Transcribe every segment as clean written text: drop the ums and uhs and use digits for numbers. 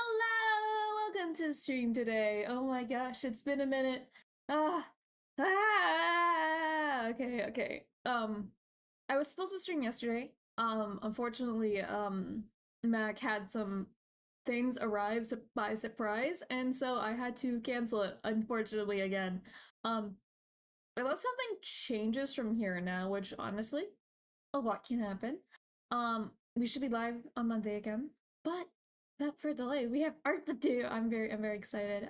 Hello! Welcome to the stream today. Oh my gosh, it's been a minute. Ah, okay. I was supposed to stream yesterday. Unfortunately, Mac had some things arrive by surprise, and so I had to cancel it, unfortunately, again. Um, unless something changes from here now, which honestly, a lot can happen. We should be live on Monday again, but that for a delay, we have art to do. I'm very excited.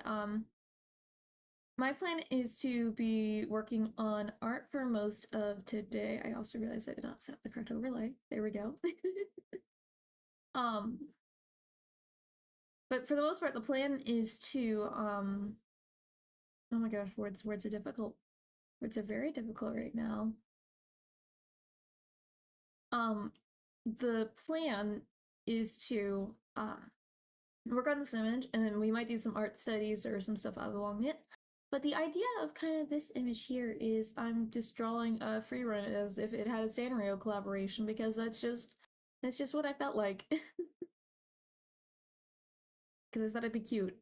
My plan is to be working on art for most of today. I also realized I did not set the correct overlay. There we go. um, but for the most part, the plan is to Oh my gosh, words are difficult. Words are very difficult right now. Um, the plan is to work on this image, and then we might do some art studies or some stuff along it. But the idea of kind of this image here is I'm just drawing a Frieren as if it had a Sanrio collaboration, because that's just what I felt like. Because I thought it'd be cute.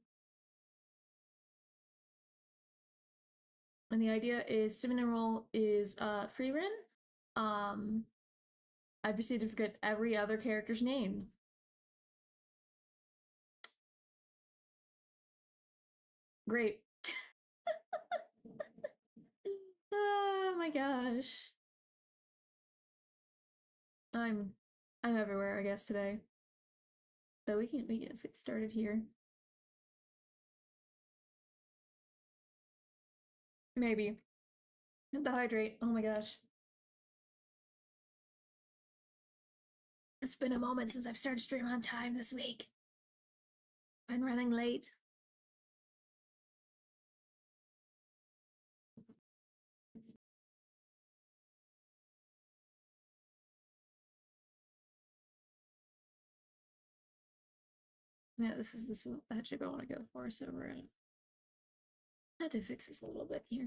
And the idea is cinnamon roll is Frieren. I proceed to forget every other character's name. Great. Oh my gosh. I'm everywhere, I guess, today. But we can just get started here. Maybe. Have to hydrate. Oh my gosh. It's been a moment since I've started stream on time this week. Been running late. Yeah, this is the shape I want to go for, so we're gonna have to fix this a little bit here.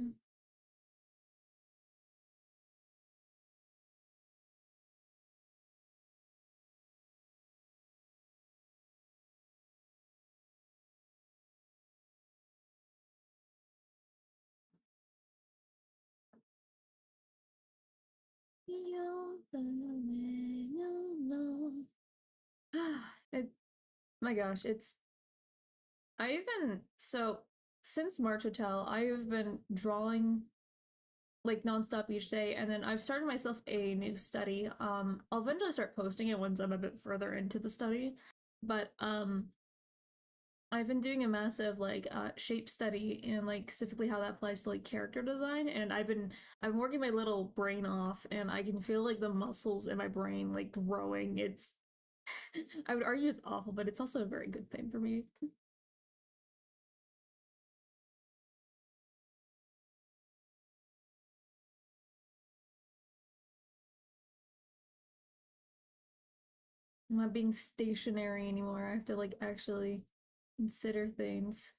My gosh, I've been since March Hotel, I've been drawing like nonstop each day, and then I've started myself a new study. I'll eventually start posting it once I'm a bit further into the study, but I've been doing a massive like shape study and like specifically how that applies to like character design, and I'm working my little brain off, and I can feel like the muscles in my brain like growing. It's I would argue it's awful, but it's also a very good thing for me. I'm not being stationary anymore. I have to like actually consider things.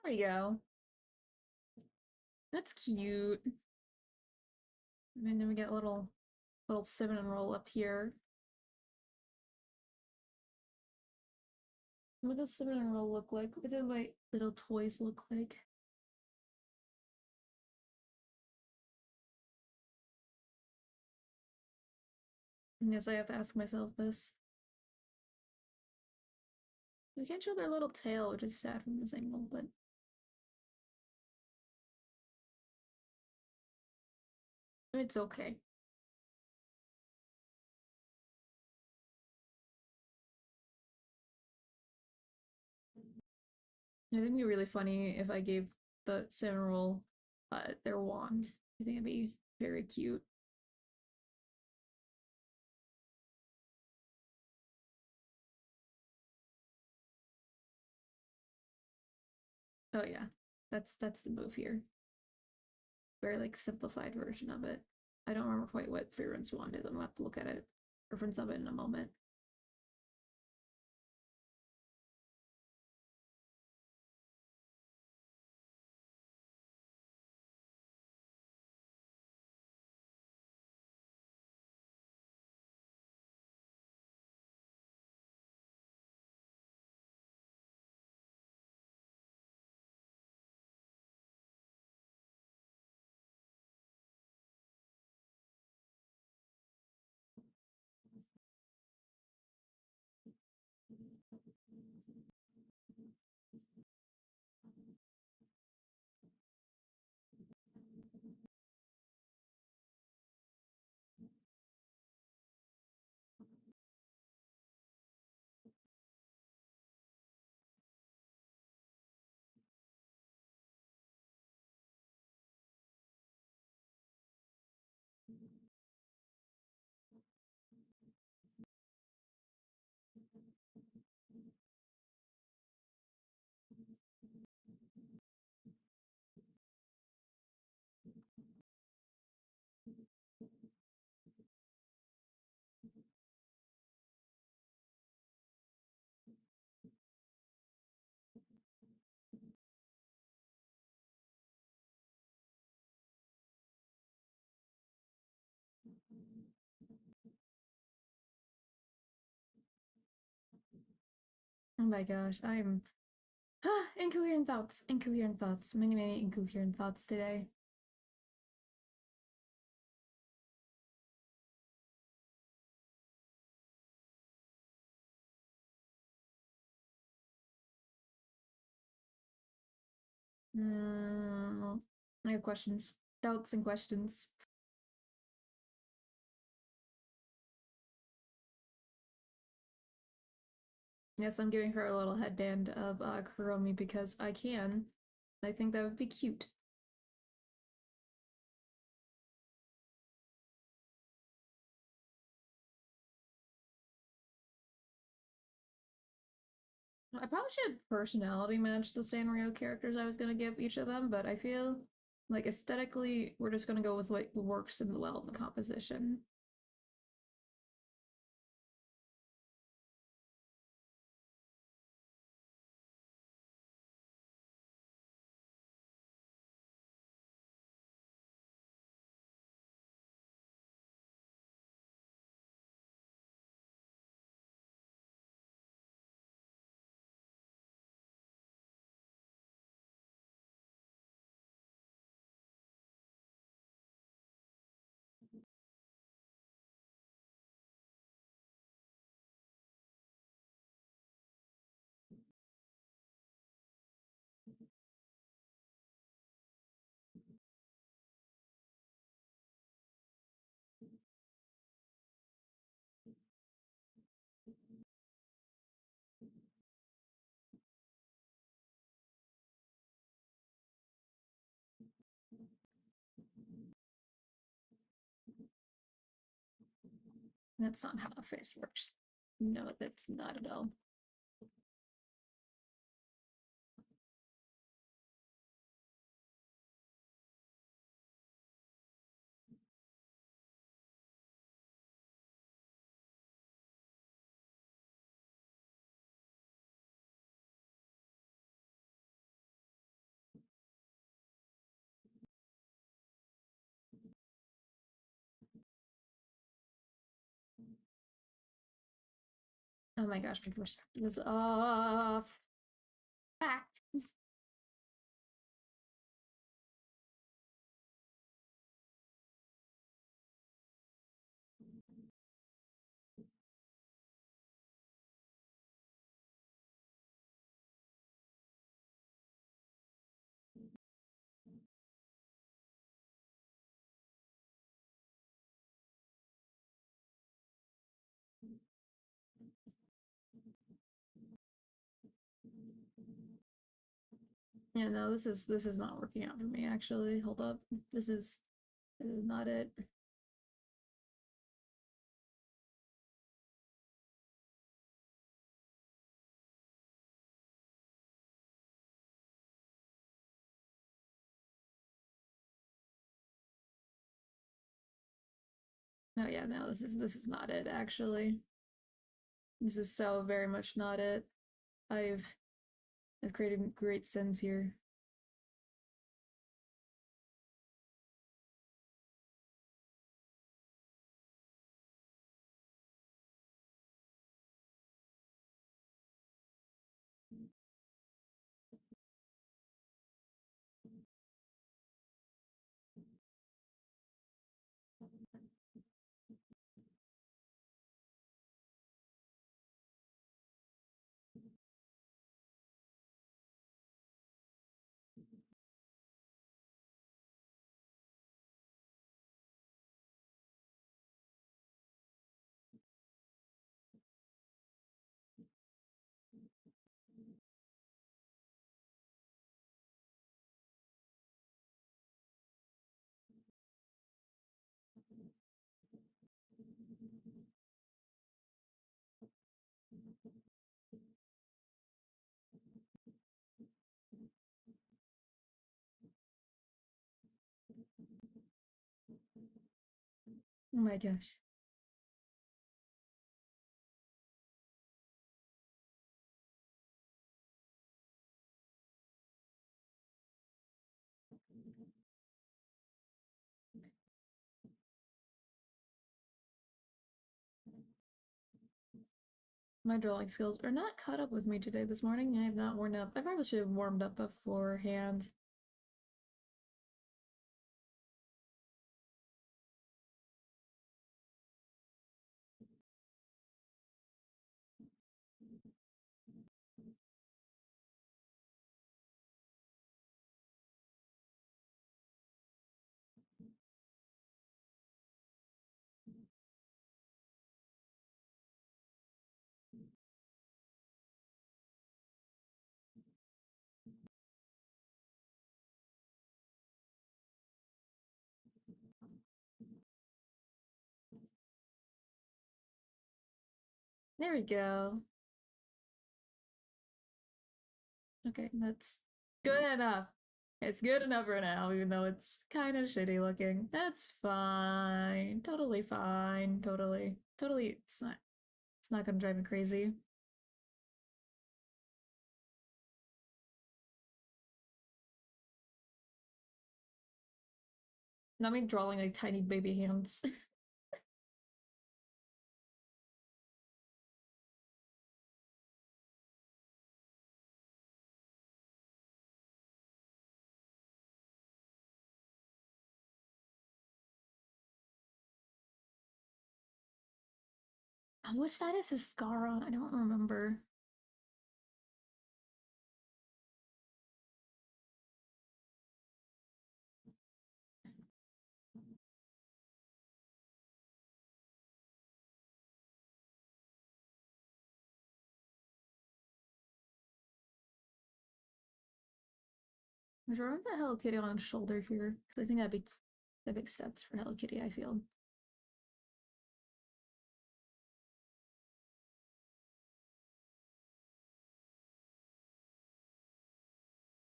we go. That's cute. And then we get a little cinnamon roll up here. What does cinnamon roll look like? What do my little toys look like? I guess I have to ask myself this. We can't show their little tail, which is sad from this angle, but it's okay. I think it'd be really funny if I gave the cinnamon roll their wand. I think it'd be very cute. Oh yeah, that's the move here. Very like simplified version of it. I don't remember quite what Frieren's wand is. I'm gonna have to look at it, reference of it in a moment. Oh my gosh, I'm incoherent thoughts, incoherent thoughts, many incoherent thoughts today. I have questions, doubts, and questions. Yes, I'm giving her a little headband of Kuromi because I can. I think that would be cute. I probably should personality match the Sanrio characters I was gonna give each of them, but I feel like aesthetically we're just gonna go with what works in well in the composition. That's not how a face works. No, that's not at all. Oh my gosh, my perspective is off. Back. Yeah, no, this is not working out for me actually. Hold up. This is not it. Oh yeah, no, this is not it actually. This is so very much not it. I've I've created great sins here. Oh my gosh. My drawing skills are not caught up with me today this morning. I have not warmed up. I probably should have warmed up beforehand. There we go. Okay, that's good enough. It's good enough for now, even though it's kind of shitty looking. That's fine. Totally fine. Totally. Totally. It's not gonna drive me crazy. Not me drawing like tiny baby hands. Which side is his scar on? I don't remember. I'm drawing the Hello Kitty on his shoulder here because I think that makes sense for Hello Kitty. I feel.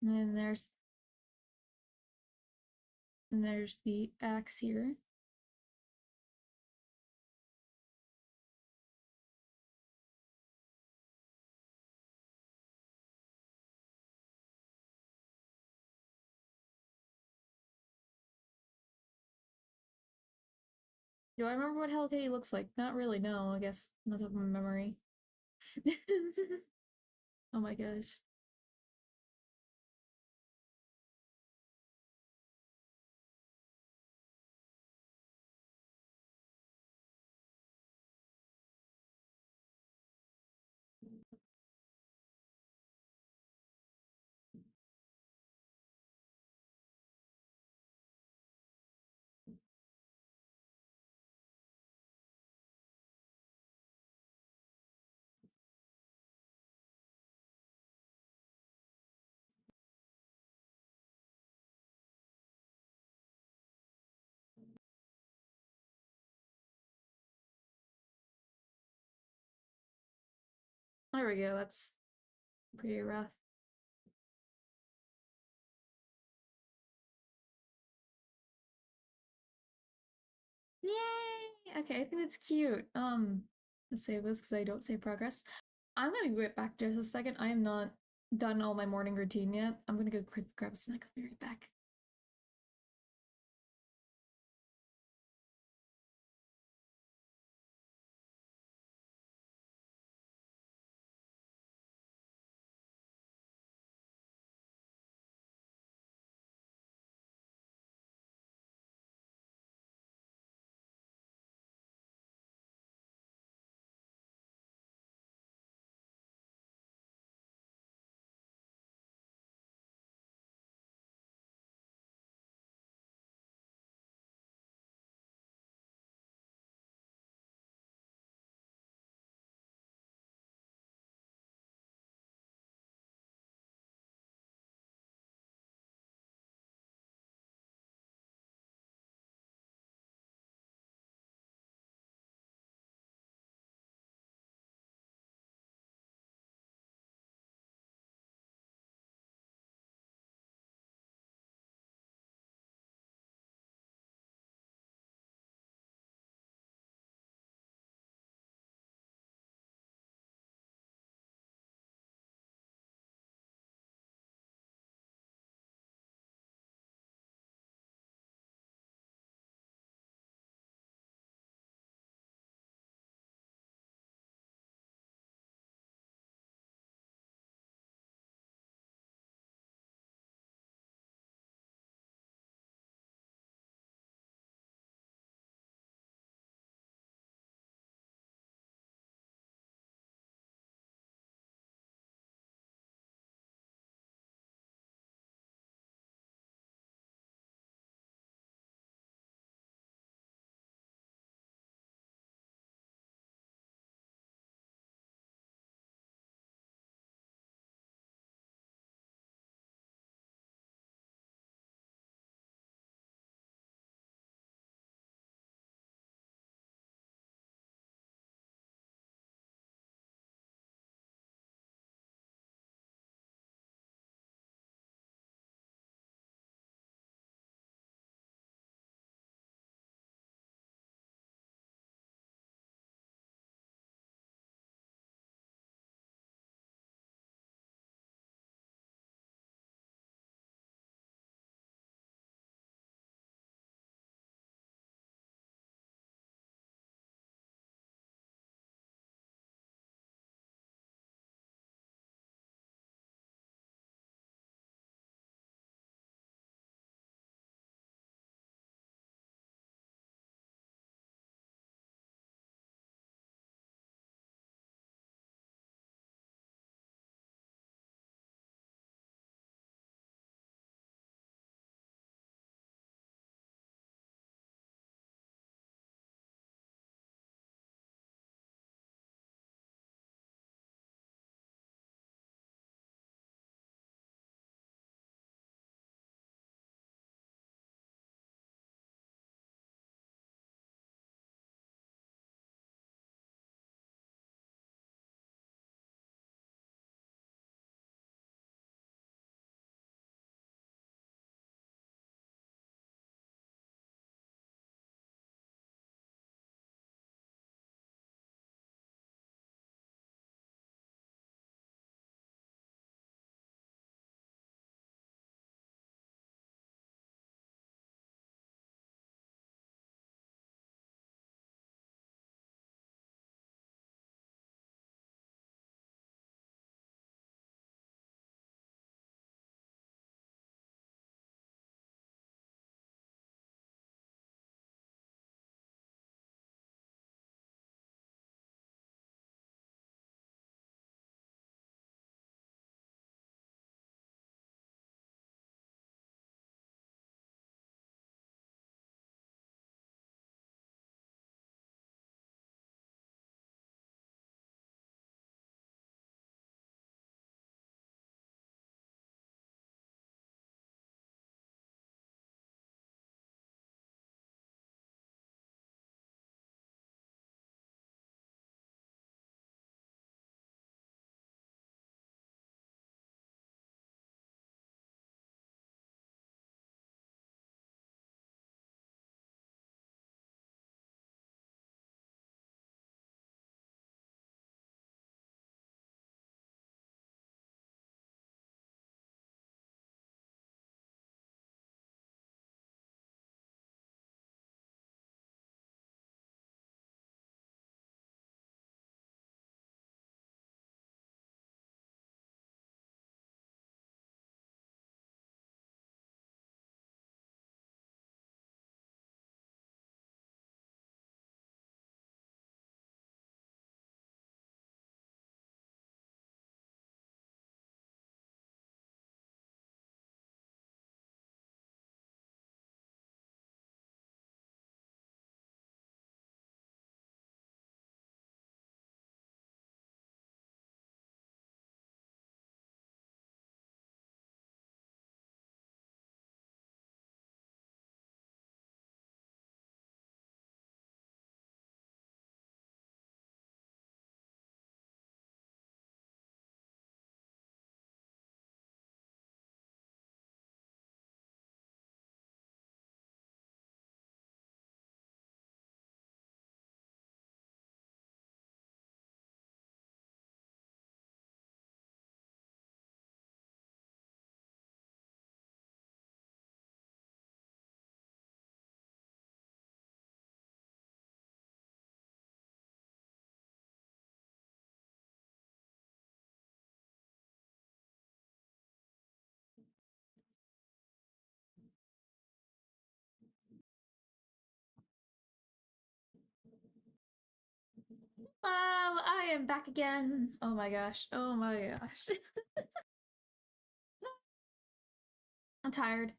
And then there's the axe here. Do I remember what Hello Kitty looks like? Not really. No, I guess not top of my memory. Oh my gosh. There we go. That's pretty rough. Yay! Okay, I think that's cute. Let's save this because I don't save progress. I'm gonna be right back just a second. I am not done all my morning routine yet. I'm gonna go quick grab a snack. I'll be right back. Oh, I am back again. Oh my gosh. Oh my gosh. I'm tired.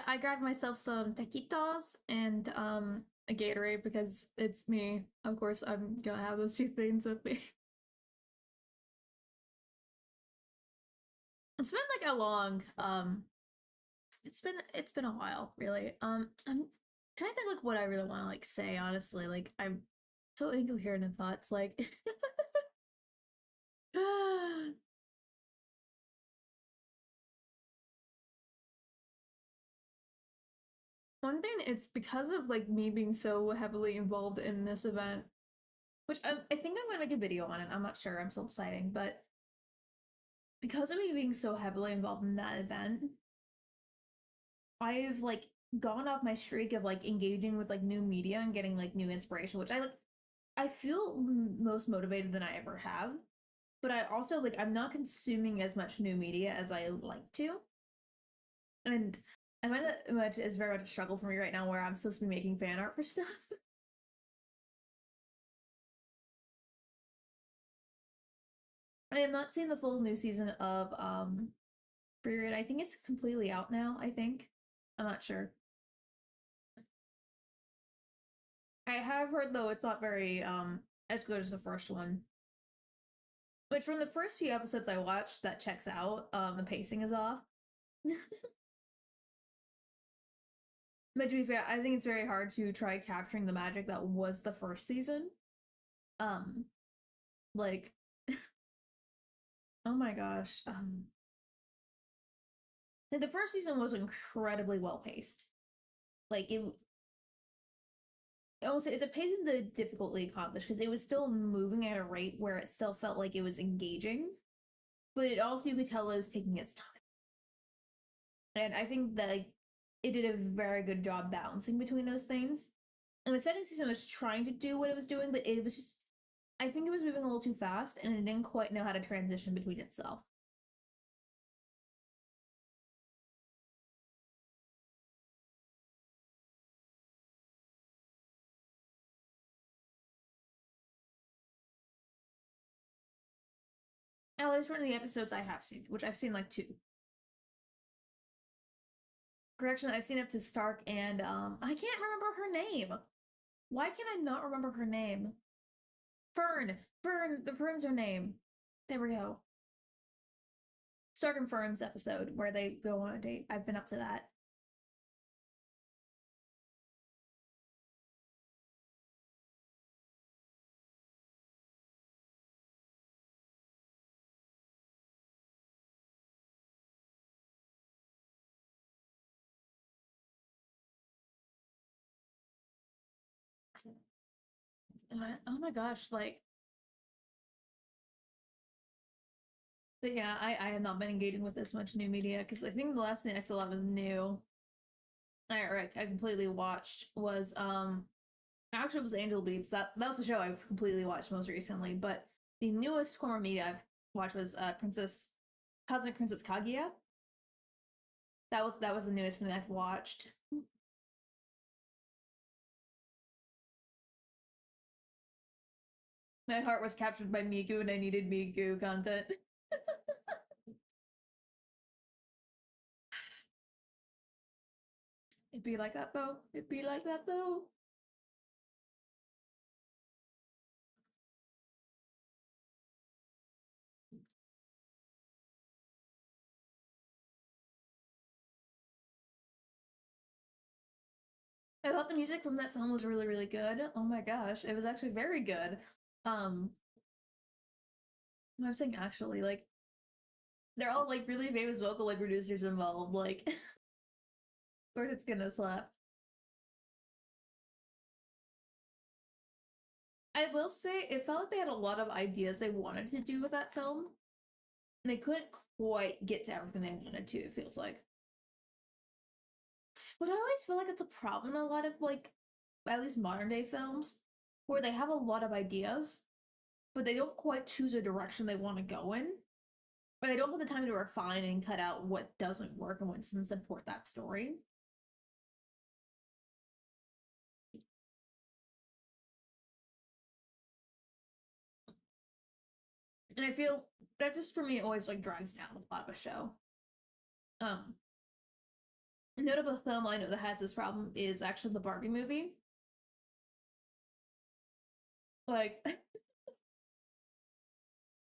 I grabbed myself some taquitos and a Gatorade because it's me. Of course, I'm gonna have those two things with me. It's been like a long it's been a while, really. I'm trying to think like what I really want to like say, honestly. Like I'm so incoherent in thoughts, like one thing, it's because of like me being so heavily involved in this event, which I think I'm gonna make a video on it. I'm not sure. I'm still deciding, but because of me being so heavily involved in that event, I've like gone off my streak of like engaging with like new media and getting like new inspiration, which I like. I feel most motivated than I ever have, but I also like I'm not consuming as much new media as I like to, and I find that much is very much a struggle for me right now, where I'm supposed to be making fan art for stuff. I have not seen the full new season of Frieren. I think it's completely out now, I think. I'm not sure. I have heard though it's not very as good as the first one. Which from the first few episodes I watched that checks out. The pacing is off. But to be fair, I think it's very hard to try capturing the magic that was the first season. Um like oh my gosh. Like the first season was incredibly well paced. Like it also it's a pacing that difficultly accomplished because it was still moving at a rate where it still felt like it was engaging, but it also you could tell it was taking its time. And I think that like, it did a very good job balancing between those things. And the second season was trying to do what it was doing, but it was just I think it was moving a little too fast and it didn't quite know how to transition between itself. At least one of the episodes I have seen, which I've seen like two. Correction, I've seen up to Stark and I can't remember her name. Why can I not remember her name? Fern. Fern. The Fern's her name. There we go. Stark and Fern's episode where they go on a date. I've been up to that. Oh my gosh, like, but yeah, I have not been engaging with as much new media because I think the last thing I still have is new. I completely watched was actually it was Angel Beats. That was the show I've completely watched most recently. But the newest form of media I've watched was Princess Cosmic Princess Kaguya. That was the newest thing I've watched. My heart was captured by Miku, and I needed Miku content. It'd be like that though. It'd be like that though. I thought the music from that film was really, really good. Oh my gosh, it was actually very good. Um, I'm saying actually, like they're all like really famous vocal like producers involved. Like, of course it's gonna slap. I will say it felt like they had a lot of ideas they wanted to do with that film. And they couldn't quite get to everything they wanted to, it feels like. But I always feel like it's a problem in a lot of like at least modern day films, where they have a lot of ideas, but they don't quite choose a direction they want to go in. Or they don't have the time to refine and cut out what doesn't work and what doesn't support that story. And I feel that just for me always like drags down the plot of a show. Um, a notable film I know that has this problem is actually the Barbie movie. Like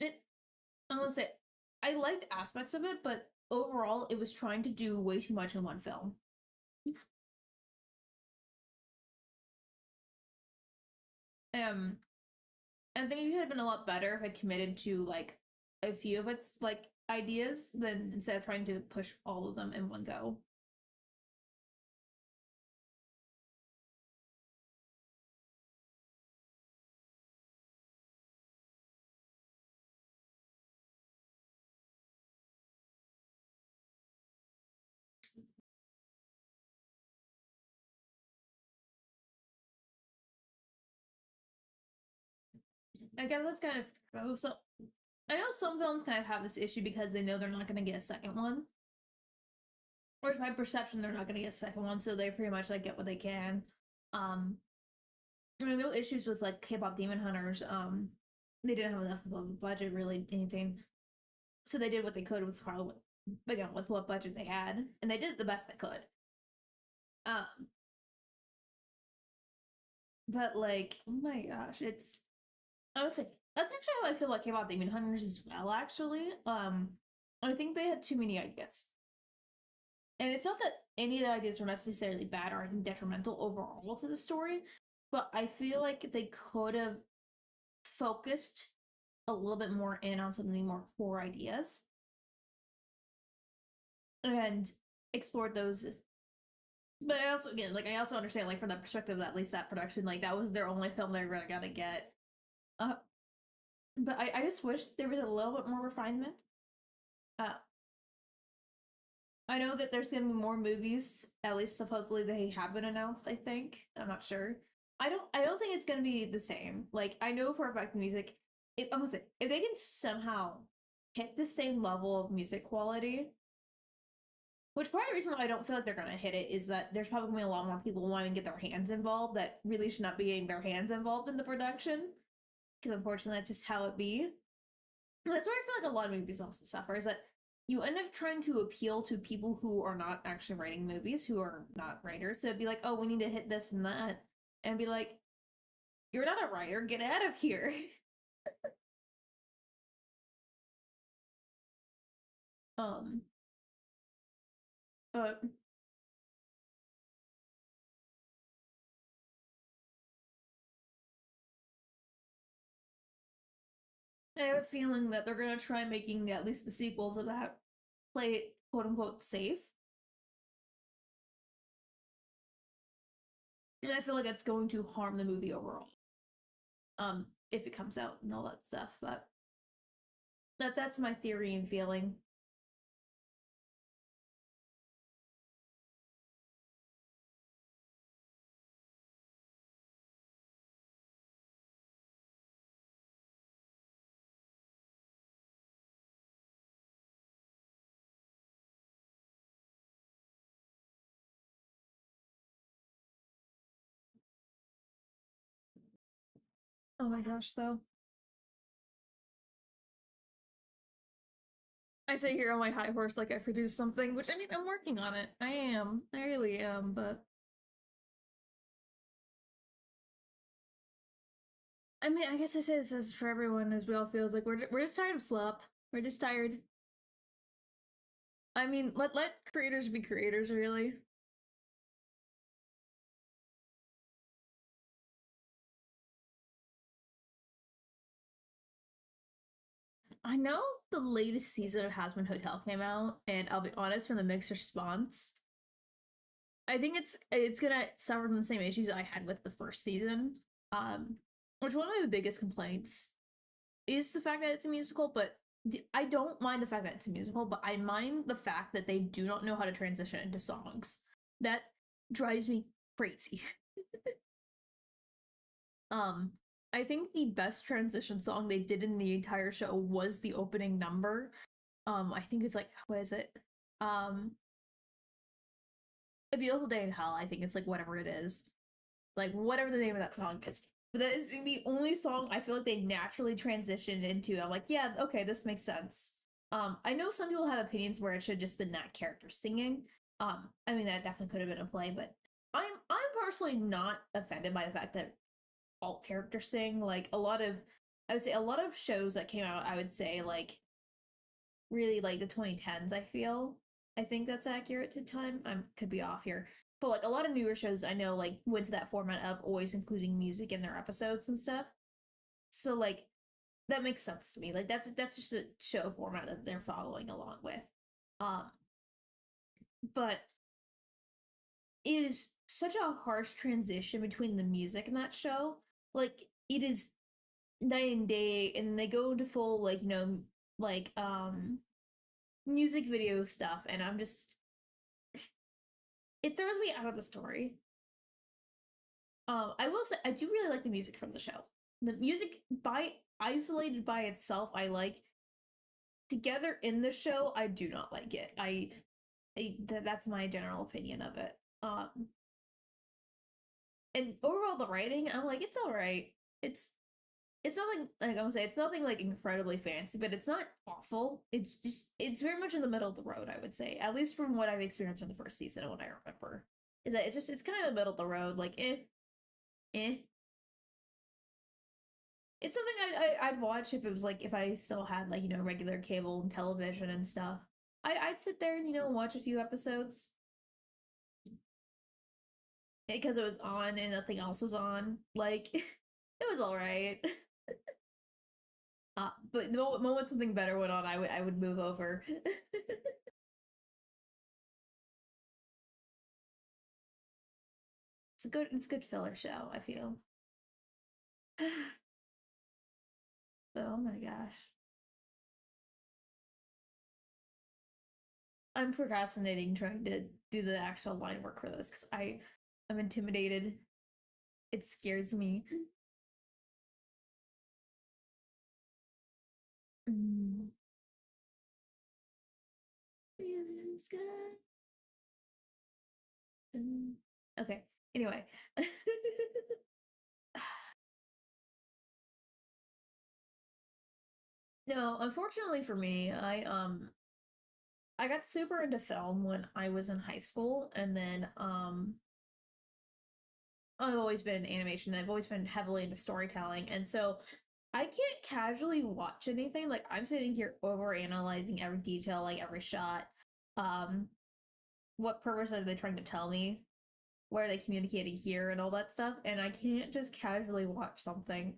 it, I want to say I liked aspects of it, but overall it was trying to do way too much in one film. Um, I think it had been a lot better if it committed to like a few of its like ideas than instead of trying to push all of them in one go. I guess that's kind of so. I know some films kind of have this issue because they know they're not going to get a second one. Or it's my perception they're not going to get a second one, so they pretty much like get what they can. Um, I mean, no issues with like K-pop Demon Hunters. They didn't have enough of a budget, really anything, so they did what they could with probably again with what budget they had, and they did the best they could. Um, but like, oh my gosh, it's I would say that's actually how I feel like K-pop Demon Hunters as well. Actually, I think they had too many ideas, and it's not that any of the ideas were necessarily bad or detrimental overall to the story, but I feel like they could have focused a little bit more in on some of the more core ideas and explored those. But I also, again, like I also understand, like from the perspective that at least that production, like that was their only film they were gonna get. Uh, but I just wish there was a little bit more refinement. Uh, I know that there's gonna be more movies. At least supposedly they have been announced. I think I'm not sure. I don't think it's gonna be the same. Like I know for a fact music. I'm gonna say if they can somehow hit the same level of music quality, which part of the reason why I don't feel like they're gonna hit it is that there's probably gonna be a lot more people wanting to get their hands involved that really should not be getting their hands involved in the production. Because unfortunately, that's just how it be. And that's why I feel like a lot of movies also suffer is that you end up trying to appeal to people who are not actually writing movies, who are not writers. So it'd be like, oh, we need to hit this and that, and be like, you're not a writer, get out of here. um, but I have a feeling that they're gonna try making at least the sequels of that play it quote unquote safe. And I feel like that's going to harm the movie overall. If it comes out and all that stuff. But that's my theory and feeling. Oh my gosh, though. I say here on my high horse like I produced something, which I mean I'm working on it. I am. I really am, but I mean I guess I say this is for everyone as we all feels like we're just tired of slop. We're just tired. I mean, let creators be creators, really. I know the latest season of Hazbin Hotel came out, and I'll be honest, from the mixed response, I think it's gonna suffer from the same issues I had with the first season. Um, which one of my biggest complaints is the fact that it's a musical, but I don't mind the fact that it's a musical, but I mind the fact that they do not know how to transition into songs. That drives me crazy. um, I think the best transition song they did in the entire show was the opening number. I think it's like what is it? Um, A Beautiful Day in Hell. I think it's like whatever it is, like whatever the name of that song is. But that is the only song I feel like they naturally transitioned into. I'm like, yeah, okay, this makes sense. I know some people have opinions where it should just been that character singing. I mean that definitely could have been a play, but I'm personally not offended by the fact that all characters sing. Like a lot of, I would say a lot of shows that came out, I would say like really like the 2010s. I think that's accurate to time. I could be off here, but like a lot of newer shows I know like went to that format of always including music in their episodes and stuff. So like that makes sense to me. Like that's just a show format that they're following along with. Um, but it is such a harsh transition between the music in that show. Like it is night and day, and they go into full like like music video stuff, and I'm just it throws me out of the story. I will say I do really like the music from the show. The music by isolated by itself, I like. Together in the show, I do not like it. That's my general opinion of it. And overall, the writing, I'm like, it's all right. It's nothing like I'm gonna say it's nothing like incredibly fancy, but it's not awful. It's just it's very much in the middle of the road, I would say. At least from what I've experienced from the first season and what I remember. Is that it's kind of the middle of the road, like eh. It's something I'd watch if it was like if I still had like, regular cable and television and stuff. I'd sit there and, watch a few episodes because it was on and nothing else was on. Like it was all right. But the moment something better went on, I would move over. It's a good filler show, I feel. Oh my gosh. I'm procrastinating trying to do the actual line work for this because I'm intimidated. It scares me. Mm. Okay. Anyway. No, unfortunately for me, I got super into film when I was in high school, and then I've always been in animation. I've always been heavily into storytelling, and so I can't casually watch anything. Like I'm sitting here over analyzing every detail, like every shot. Um, what purpose are they trying to tell me? Where are they communicating here and all that stuff? And I can't just casually watch something.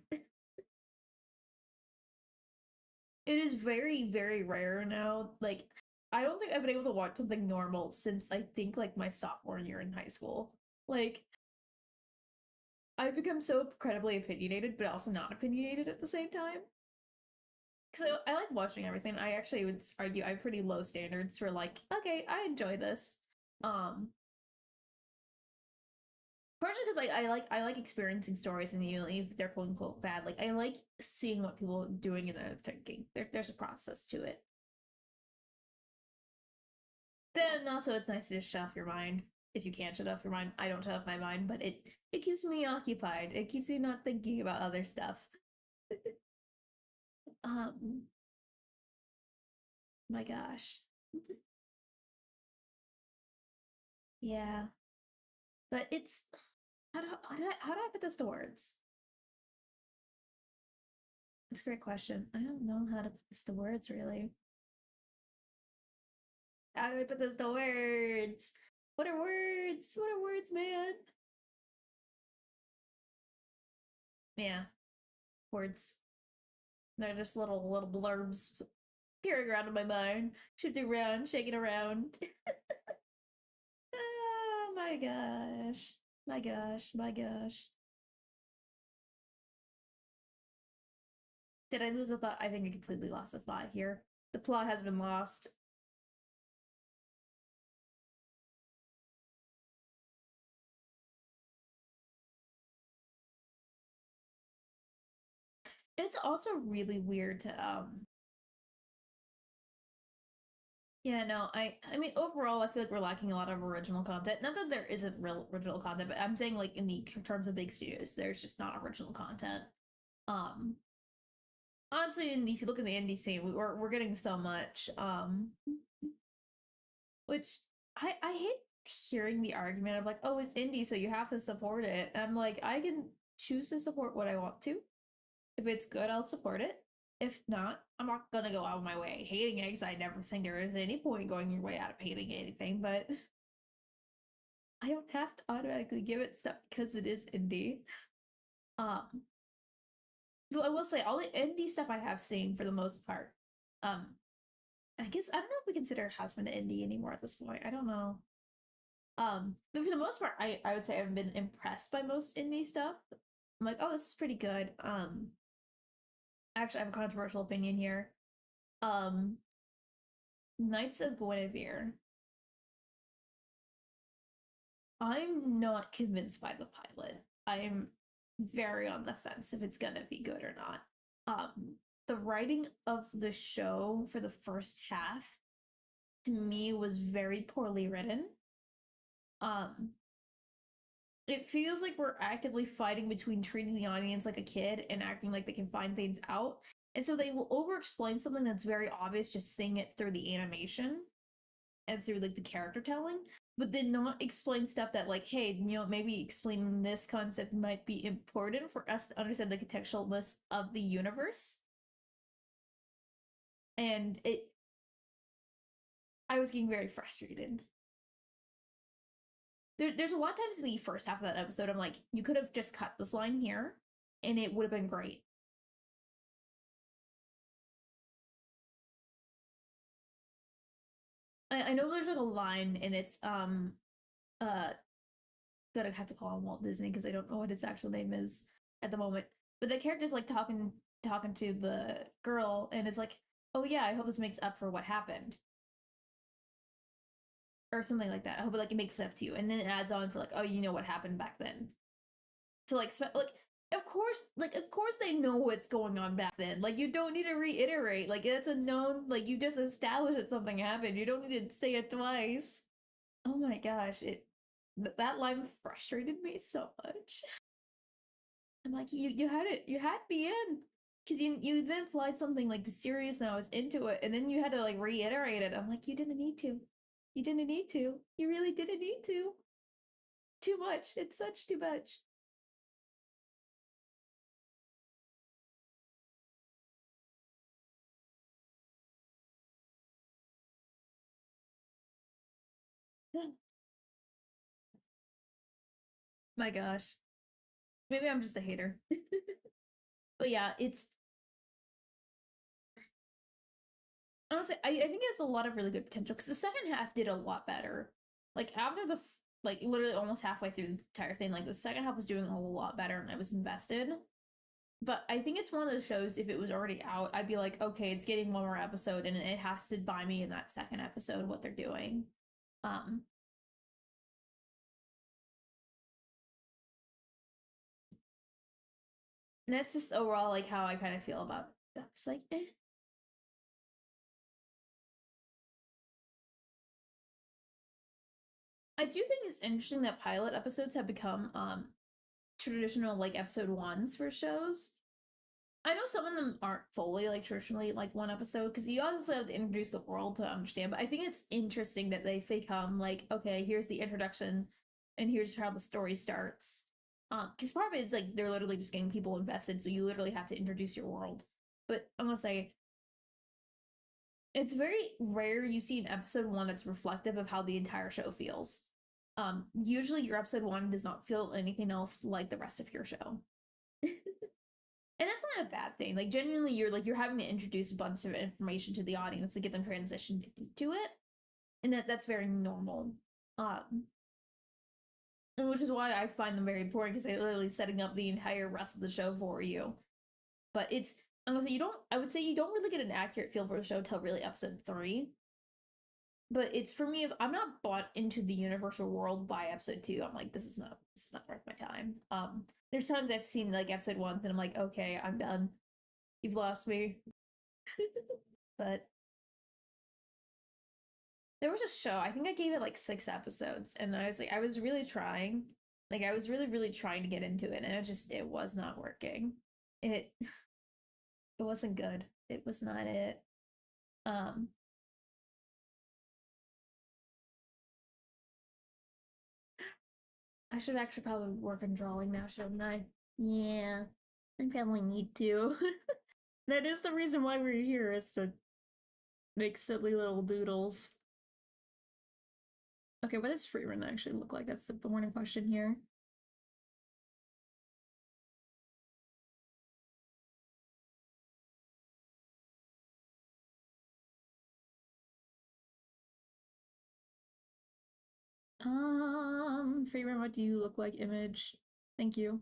It is very, very rare now. Like, I don't think I've been able to watch something normal since I think like my sophomore year in high school. Like, I've become so incredibly opinionated, but also not opinionated at the same time. Because I like watching everything. I actually would argue I have pretty low standards for like, okay, I enjoy this. Um, Partially because I like experiencing stories, and even if they're quote unquote bad, like I like seeing what people are doing and they're thinking. There's a process to it. Then also it's nice to just shut off your mind. If you can't shut off your mind, I don't shut off my mind, but it keeps me occupied. It keeps me not thinking about other stuff. um, my gosh, yeah. But it's how do I put this to words? It's a great question. I don't know how to put this to words really. How do I put this to words? What are words? What are words, man? Yeah, words. They're just little blurbs peering around in my mind, shifting around, shaking around. Oh my gosh. My gosh, my gosh. Did I lose a thought? I think I completely lost a thought here. The plot has been lost. It's also really weird to Yeah, no, I mean overall I feel like we're lacking a lot of original content. Not that there isn't real original content, but I'm saying like in the terms of big studios, there's just not original content. Um Obviously if you look at the indie scene, we're getting so much. Which I hate hearing the argument of like, oh, it's indie, so you have to support it. And I'm like, I can choose to support what I want to. If it's good, I'll support it. If not, I'm not gonna go out of my way hating it because I never think there is any point going your way out of hating anything, but I don't have to automatically give it stuff because it is indie. Um though I will say all the indie stuff I have seen for the most part. Um I guess I don't know if we consider Husband indie anymore at this point. I don't know. But for the most part, I would say I've been impressed by most indie stuff. I'm like, oh, this is pretty good. Actually, I have a controversial opinion here. Um, Knights of Guinevere. I'm not convinced by the pilot. I'm very on the fence if it's gonna be good or not. The writing of the show for the first half to me was very poorly written. Um, it feels like we're actively fighting between treating the audience like a kid and acting like they can find things out. And so they will over explain something that's very obvious, just seeing it through the animation and through like the character telling, but then not explain stuff that like, hey, you know, maybe explaining this concept might be important for us to understand the contextualness of the universe. And I was getting very frustrated. There's a lot of times in the first half of that episode, I'm like, you could have just cut this line here and it would have been great. I know there's like a line and it's uh gonna have to call him Walt Disney because I don't know what his actual name is at the moment. But the character's like talking to the girl and it's like, oh yeah, I hope this makes up for what happened. Or something like that. I hope like it makes it up to you. And then it adds on for like, oh, you know what happened back then. So like of course they know what's going on back then. Like you don't need to reiterate. Like it's a known like you just established that something happened. You don't need to say it twice. Oh my gosh, that line frustrated me so much. I'm like, you had it, you had me in, because you then applied something like serious, and I was into it, and then you had to like reiterate it. I'm like, you didn't need to, you didn't need to, you really didn't need to. Too much. It's such too much. My gosh, maybe I'm just a hater. But yeah, it's honestly, I think it has a lot of really good potential because the second half did a lot better. Like after the like literally almost halfway through the entire thing, like the second half was doing a lot better, and I was invested. But I think it's one of those shows, if it was already out, I'd be like, okay, it's getting one more episode, and it has to buy me in that second episode what they're doing. Um, and that's just overall like how I kind of feel about that. It's like, eh. I do think it's interesting that pilot episodes have become traditional like episode ones for shows. I know some of them aren't fully like traditionally like one episode because you also have to introduce the world to understand. But I think it's interesting that they've become like, okay, here's the introduction, and here's how the story starts. Because part of it is like they're literally just getting people invested, so you literally have to introduce your world. But I'm gonna say it's very rare you see an episode one that's reflective of how the entire show feels. Usually your episode one does not feel anything else like the rest of your show. And that's not a bad thing. Like genuinely, you're having to introduce a bunch of information to the audience to get them transitioned to it, and that's very normal. Um, which is why I find them very important because they're literally setting up the entire rest of the show for you. But it's I'm gonna say you don't. I would say you don't really get an accurate feel for the show till really episode three. But it's for me if I'm not bought into the universal world by episode two, I'm like this is not worth my time. There's times I've seen like episode one and I'm like, okay, I'm done. You've lost me. But there was a show. I think I gave it like 6 episodes, and I was like, I was really trying. Like I was really trying to get into it, and it was not working. It it wasn't good. It was not it. Um, I should actually probably work on drawing now, shouldn't I? Yeah, I probably need to. That is the reason why we're here, is to make silly little doodles. Okay, what does Frieren actually look like? That's the morning question here. Frieren, what do you look like? Image. Thank you.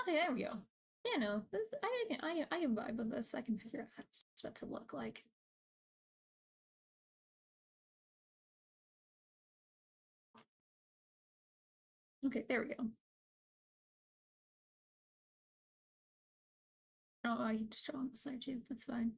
Okay, there we go. Yeah, no, this I can vibe with this. I can figure out how it's supposed to look like. Okay, there we go. Oh, I can just draw on the side too. That's fine.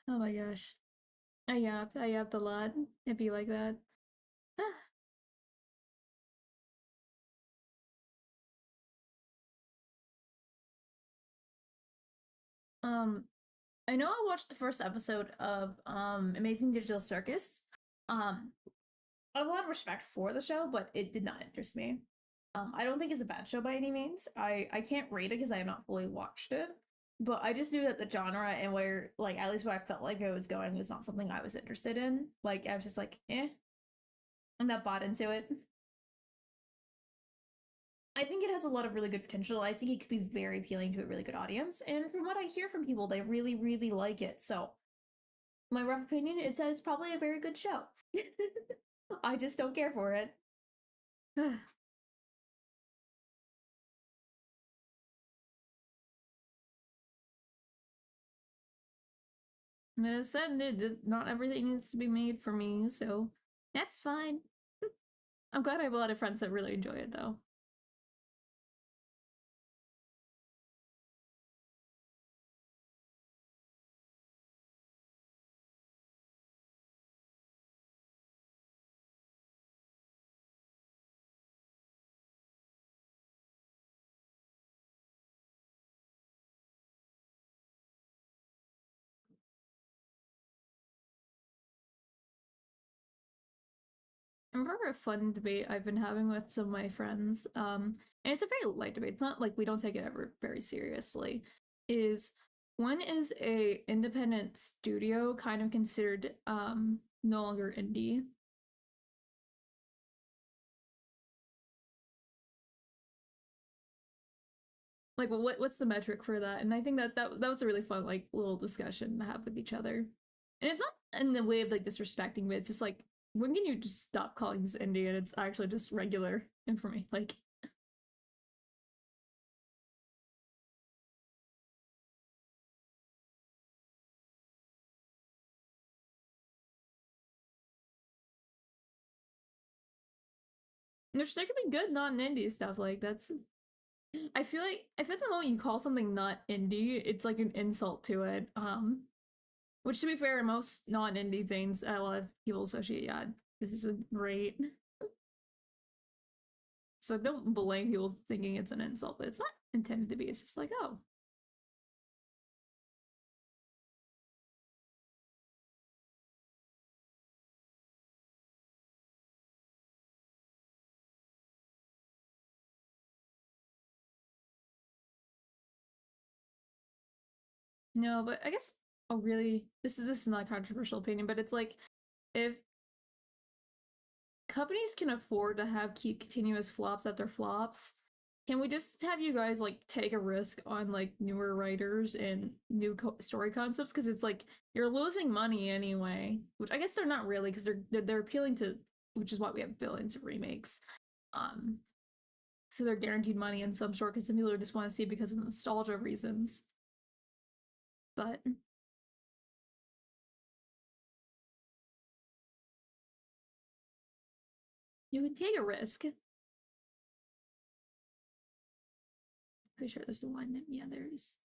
Oh my gosh. I yapped a lot. It'd be like that. um, I know I watched the first episode of Amazing Digital Circus. Um, I have a lot of respect for the show, but it did not interest me. I don't think it's a bad show by any means. I can't rate it because I have not fully watched it, but I just knew that the genre and where, like, at least where I felt like it was going was not something I was interested in. Like, I was just like, I'm not bought into it. I think it has a lot of really good potential. I think it could be very appealing to a really good audience, and from what I hear from people, they really like it. So, my rough opinion is that it's probably a very good show. I just don't care for it. I mean, as I said, not everything needs to be made for me, so that's fine. I'm glad I have a lot of friends that really enjoy it, though. I remember a fun debate I've been having with some of my friends, and it's a very light debate. It's not like we don't take it ever very seriously. Is when is a independent studio kind of considered no longer indie? Like, what's the metric for that? And I think that was a really fun like little discussion to have with each other. And it's not in the way of like disrespecting, but it's just like, when can you just stop calling this indie and it's actually just regular information? Like, there could be good non-indie stuff. Like that's, I feel like the moment you call something not indie, it's like an insult to it. Which, to be fair, most non-indie things, a lot of people associate, yeah, this isn't great. So don't blame people thinking it's an insult, but it's not intended to be. It's just like, oh. No, but I guess, oh, really? This is not a controversial opinion, but it's like, if companies can afford to have keep continuous flops after flops, can we just have you guys like take a risk on like newer writers and new story concepts? Because it's like you're losing money anyway, which I guess they're not really, because they're appealing to, which is why we have billions of remakes. Um, so they're guaranteed money in some sort because some people just want to see it because of nostalgia reasons. But you can take a risk. Pretty sure there's a line that, yeah, there is.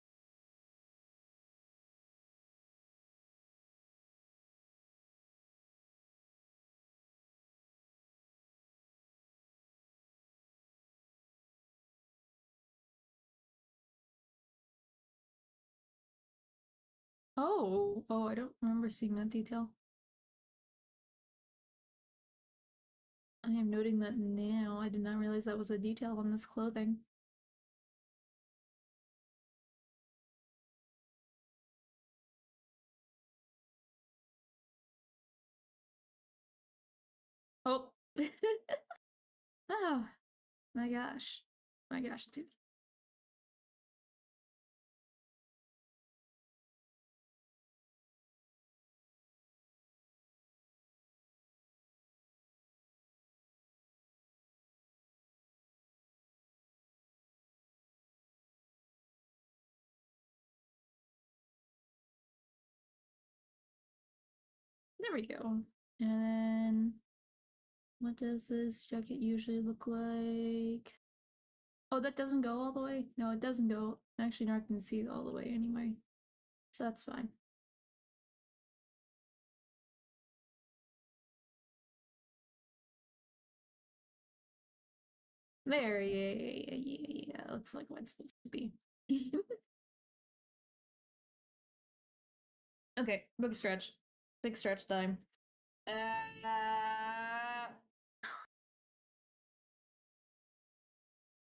Oh, I don't remember seeing that detail. I am noting that now. I did not realize that was a detail on this clothing. Oh. Oh, my gosh. My gosh, dude. There we go. And then, what does this jacket usually look like? Oh, that doesn't go all the way? No, it doesn't go. I'm actually not going to see it all the way anyway. So that's fine. There, yeah. Looks like what it's supposed to be. Okay, big stretch. Big stretch time. Uh,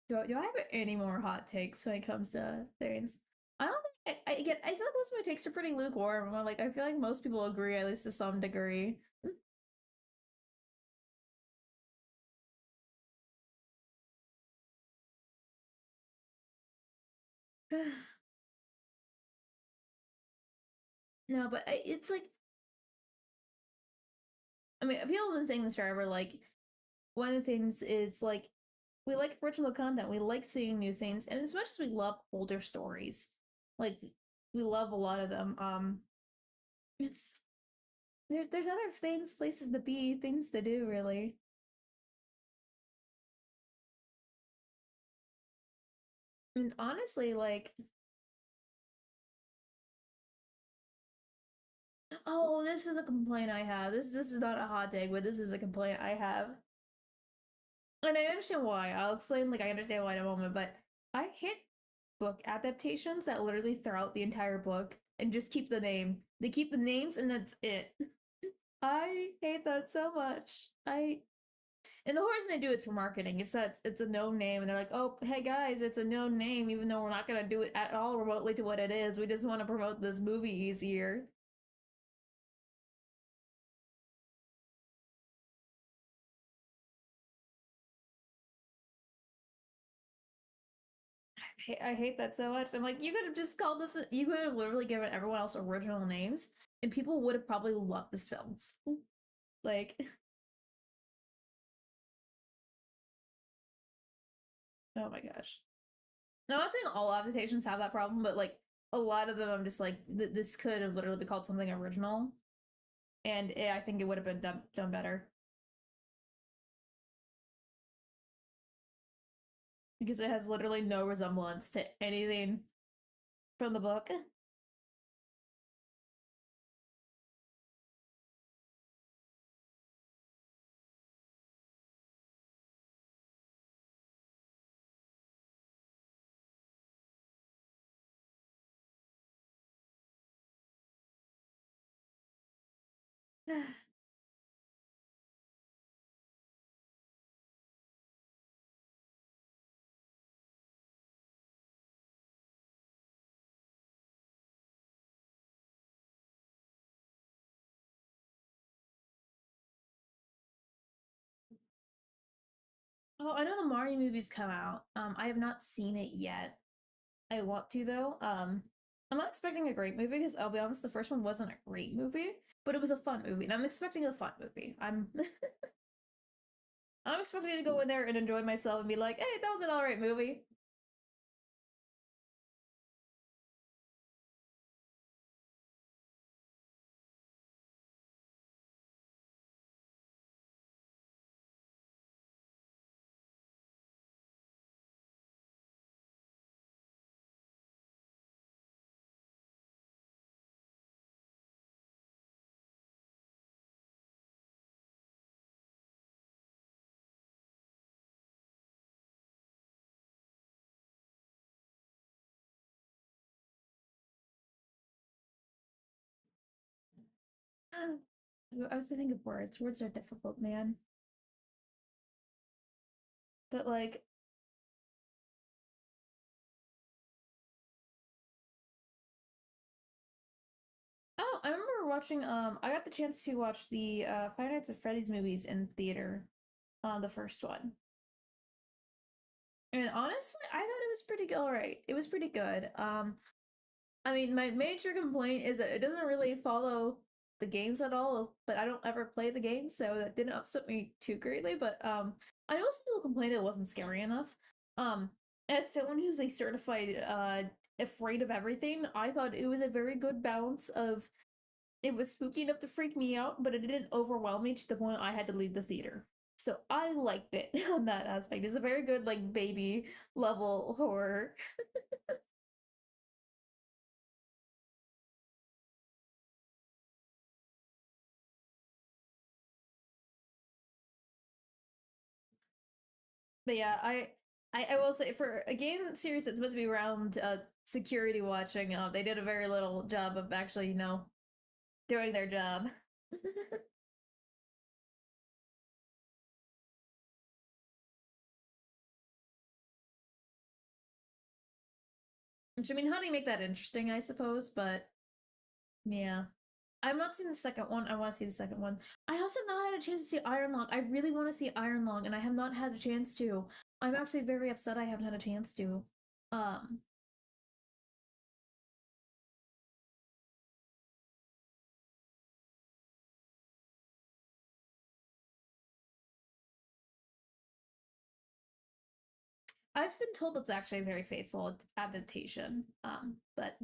do I have any more hot takes when it comes to things? I don't think again. I feel like most of my takes are pretty lukewarm. Like I feel like most people agree at least to some degree. No, but it's like, I mean, people have been saying this forever. Like one of the things is like we like original content. We like seeing new things, and as much as we love older stories, like we love a lot of them. It's there's other things, places to be, things to do, really. And honestly, like, oh, this is a complaint I have. This is not a hot take, but this is a complaint I have. And I understand why. I'll explain, like, I understand why in a moment, but I hate book adaptations that literally throw out the entire book and just keep the name. They keep the names and that's it. I hate that so much. And the whole reason they do it's for marketing. It's that it's a known name, and they're like, "Oh, hey guys, it's a known name, even though we're not gonna do it at all remotely to what it is. We just want to promote this movie easier." I hate that so much. I'm like, you could have just called this. You could have literally given everyone else original names, and people would have probably loved this film. Like, oh my gosh. No, I'm not saying all adaptations have that problem, but like a lot of them, I'm just like, this could have literally been called something original, and I think it would have been done better because it has literally no resemblance to anything from the book. Oh, I know the Mario movie's come out. I have not seen it yet. I want to though. I'm not expecting a great movie because I'll be honest, the first one wasn't a great movie, but it was a fun movie, and I'm expecting a fun movie. I'm expecting to go in there and enjoy myself and be like, "Hey, that was an alright movie." I was thinking of words. Words are difficult, man. But like, oh, I remember watching. I got the chance to watch the Five Nights at Freddy's movies in theater. The first one, and honestly, I thought it was pretty alright. It was pretty good. I mean, my major complaint is that it doesn't really follow the games at all, but I don't ever play the game, so that didn't upset me too greatly. But I also still complained it wasn't scary enough. Um, as someone who's a certified afraid of everything, I thought it was a very good balance of it was spooky enough to freak me out, but it didn't overwhelm me to the point I had to leave the theater. So I liked it on that aspect. It's a very good like baby level horror. But yeah, I will say for a game series that's meant to be around security watching, they did a very little job of actually, doing their job. Which I mean, how do you make that interesting, I suppose, but yeah. I've not seen the second one. I want to see the second one. I also have not had a chance to see Iron Long. I really want to see Iron Long, and I have not had a chance to. I'm actually very upset I haven't had a chance to. Um, I've been told it's actually a very faithful adaptation. But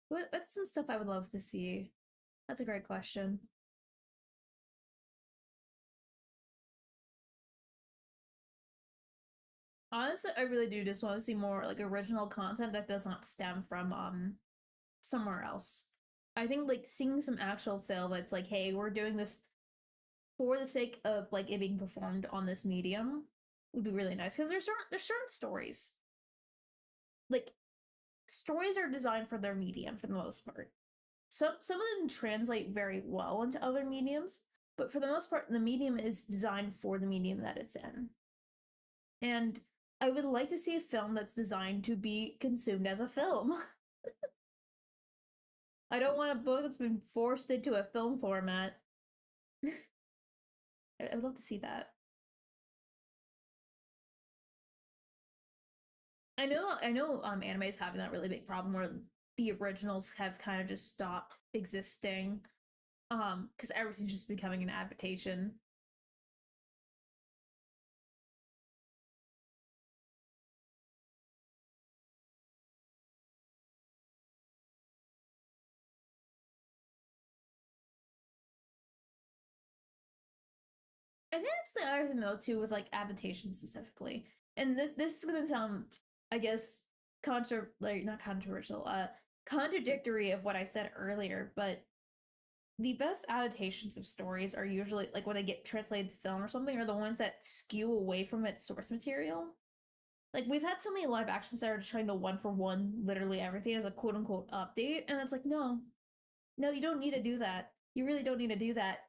what's some stuff I would love to see? That's a great question. Honestly, I really do just want to see more like original content that does not stem from somewhere else. I think like seeing some actual film that's like, hey, we're doing this for the sake of like it being performed on this medium would be really nice because there's certain stories like stories are designed for their medium for the most part. Some of them translate very well into other mediums, but for the most part, the medium is designed for the medium that it's in. And I would like to see a film that's designed to be consumed as a film. I don't want a book that's been forced into a film format. I'd love to see that. I know anime is having that really big problem where the originals have kind of just stopped existing because everything's just becoming an adaptation. I think that's the other thing though too with like adaptation specifically. And this is gonna sound, I guess, not controversial, contradictory of what I said earlier, but the best adaptations of stories are usually like when they get translated to film or something are the ones that skew away from its source material. Like we've had so many live actions that are just trying to one for one literally everything as a quote unquote update, and it's like no, you don't need to do that. You really don't need to do that.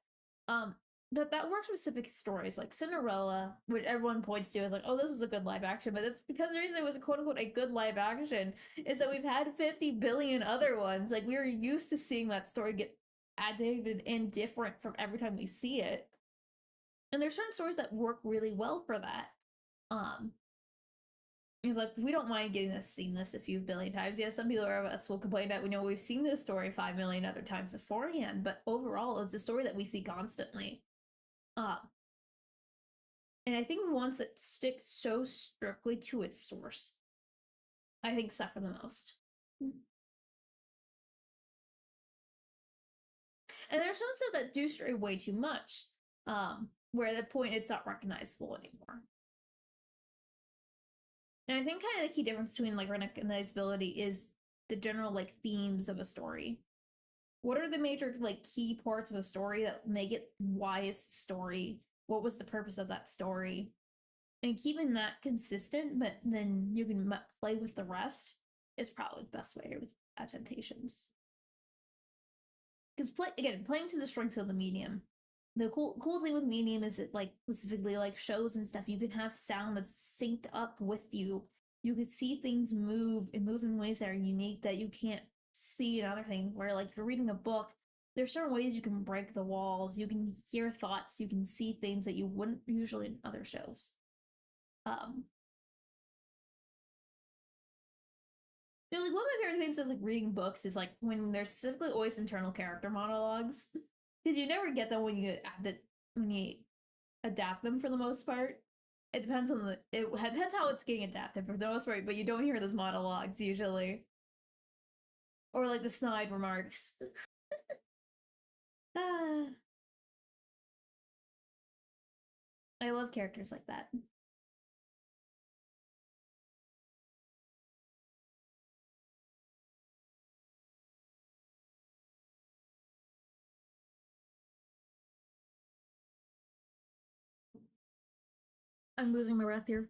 Um, that works with specific stories like Cinderella, which everyone points to as like, oh, this was a good live action, but that's because the reason it was quote unquote a good live action is that we've had 50 billion other ones. Like we were used to seeing that story get adapted and different from every time we see it. And there's certain stories that work really well for that. Um, like we don't mind getting this seen this a few billion times. Yeah, some people of us will complain that we know we've seen this story 5 million other times beforehand, but overall, it's a story that we see constantly. Uh, and I think once it sticks so strictly to its source, I think suffer the most. And there's some stuff that do stray way too much, where at the point it's not recognizable anymore. And I think kind of the key difference between like recognizability is the general like themes of a story. What are the major like key parts of a story that make it why it's a story? What was the purpose of that story? And keeping that consistent, but then you can play with the rest is probably the best way with adaptations. Because playing to the strengths of the medium. The cool thing with medium is it like specifically like shows and stuff. You can have sound that's synced up with you. You can see things move and move in ways that are unique that you can't see in other things. Where like if you're reading a book, there's certain ways you can break the walls. You can hear thoughts. You can see things that you wouldn't usually in other shows. Um, like one of my favorite things with like reading books is like when there's specifically always internal character monologues because you never get them when you adapt them for the most part. It depends on it depends how it's getting adapted for the most part, but you don't hear those monologues usually, or like the snide remarks. Ah, I love characters like that. I'm losing my breath here.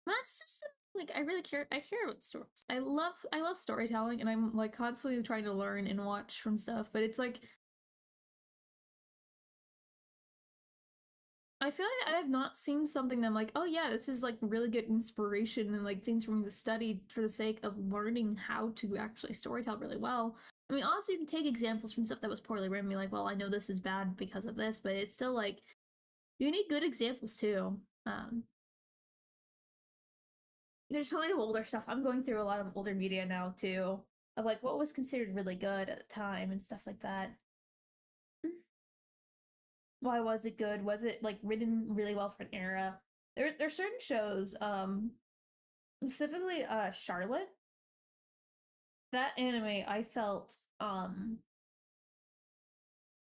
That's just like I really care. I care about stories. I love storytelling, and I'm like constantly trying to learn and watch from stuff. But it's like I feel like I have not seen something that I'm like, oh yeah, this is like really good inspiration and like things from the study for the sake of learning how to actually storytell really well. I mean, also you can take examples from stuff that was poorly written and be like, well, I know this is bad because of this, but it's still like you need good examples too. There's plenty of older stuff. I'm going through a lot of older media now too, of like what was considered really good at the time and stuff like that. Why was it good? Was it like written really well for an era? There's certain shows, specifically Charlotte. That anime I felt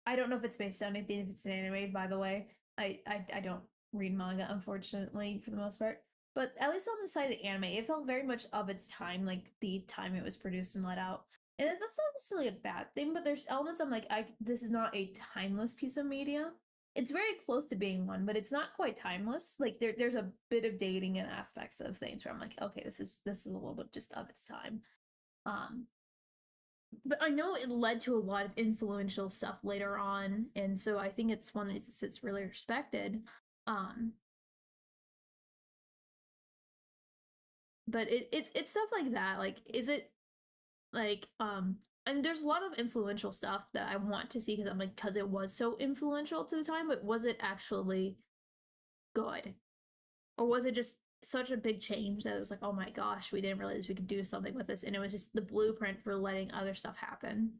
I don't know if it's based on anything, if it's an anime, by the way. I don't read manga, unfortunately, for the most part. But at least on the side of the anime, it felt very much of its time, like the time it was produced and let out. And that's not necessarily a bad thing, but there's elements I'm like, this is not a timeless piece of media. It's very close to being one, but it's not quite timeless. Like there's a bit of dating and aspects of things where I'm like, okay, this is a little bit just of its time. Um, but I know it led to a lot of influential stuff later on, and so I think it's one that's really respected. Um, but it's stuff like that. Like, is it like and there's a lot of influential stuff that I want to see because I'm like because it was so influential to the time, but was it actually good, or was it just such a big change that it was like, oh my gosh, we didn't realize we could do something with this, and it was just the blueprint for letting other stuff happen.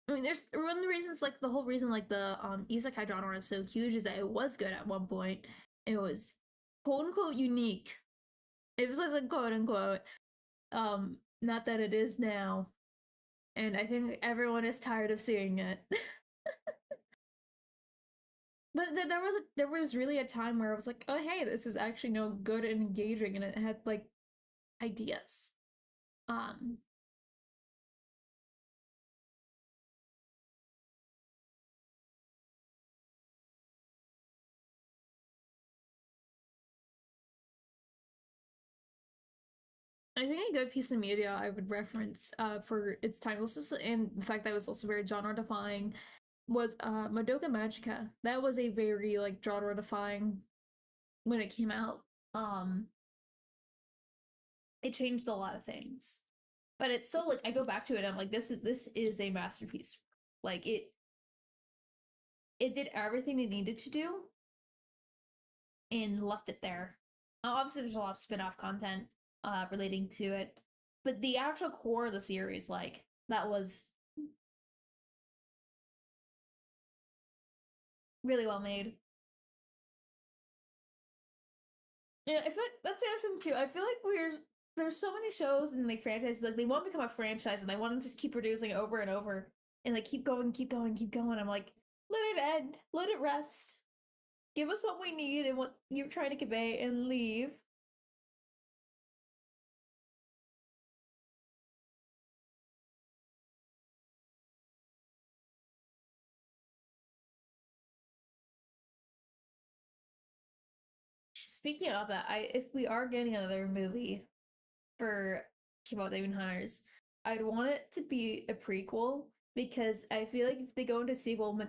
I mean, there's one of the reasons, like the whole reason, like the isekai genre is so huge is that it was good at one point. It was quote unquote unique. It was like a quote unquote. Not that it is now. And I think everyone is tired of seeing it. But there was really a time where I was like, oh hey, this is actually good and engaging, and it had like ideas. Um, I think a good piece of media I would reference for its timelessness and the fact that it was also very genre defying was Madoka Magica. That was a very like genre defying when it came out. Um, it changed a lot of things, but it's so like I go back to it. And I'm like, this is a masterpiece. Like it did everything it needed to do and left it there. Obviously, there's a lot of spin-off content relating to it, but the actual core of the series, like that was really well made. Yeah, I feel like that's the other thing too. I feel like there's so many shows and like franchises like they want to become a franchise and they want to just keep producing over and over and like keep going, keep going, keep going. I'm like, let it end, let it rest, give us what we need and what you're trying to convey, and leave. Speaking of that, I if we are getting another movie for K-pop Demon Hunters, I'd want it to be a prequel because I feel like if they go into sequel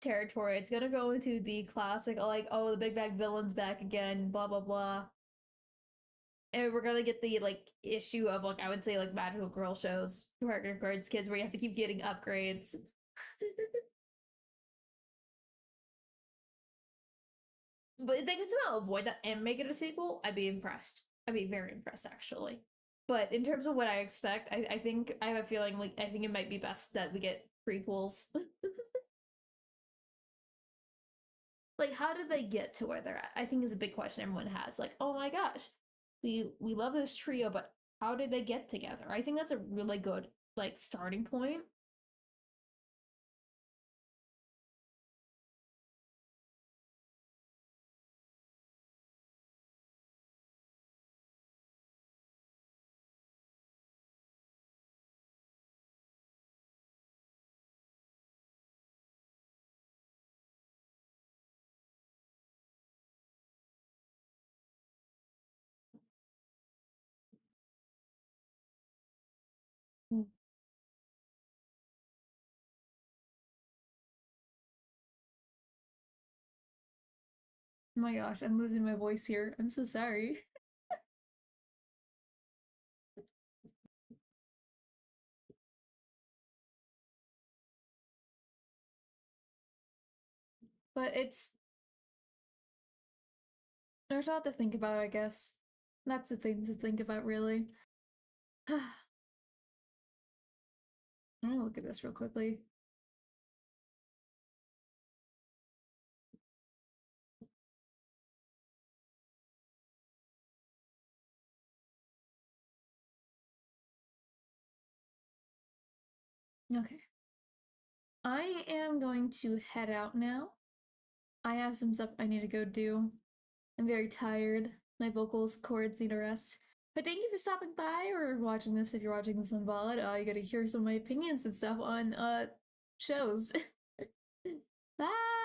territory, it's gonna go into the classic like, oh, the big bad villain's back again, blah blah blah, and we're gonna get the like issue of like I would say like magical girl shows, partner cards, kids, where you have to keep getting upgrades. But if they could somehow avoid that and make it a sequel, I'd be impressed. I'd be very impressed, actually. But in terms of what I expect, I think I have a feeling like I think it might be best that we get prequels. Like, how did they get to where they're at? I think is a big question everyone has. Like, oh my gosh, we love this trio, but how did they get together? I think that's a really good like starting point. Mm. Oh my gosh, I'm losing my voice here. I'm so sorry. But it's there's a lot to think about, I guess. That's the things to think about, really. I'm gonna look at this real quickly. Okay. I am going to head out now. I have some stuff I need to go do. I'm very tired. My vocals cords need a rest. But thank you for stopping by or watching this if you're watching this on VOD. You get to hear some of my opinions and stuff on shows. Bye!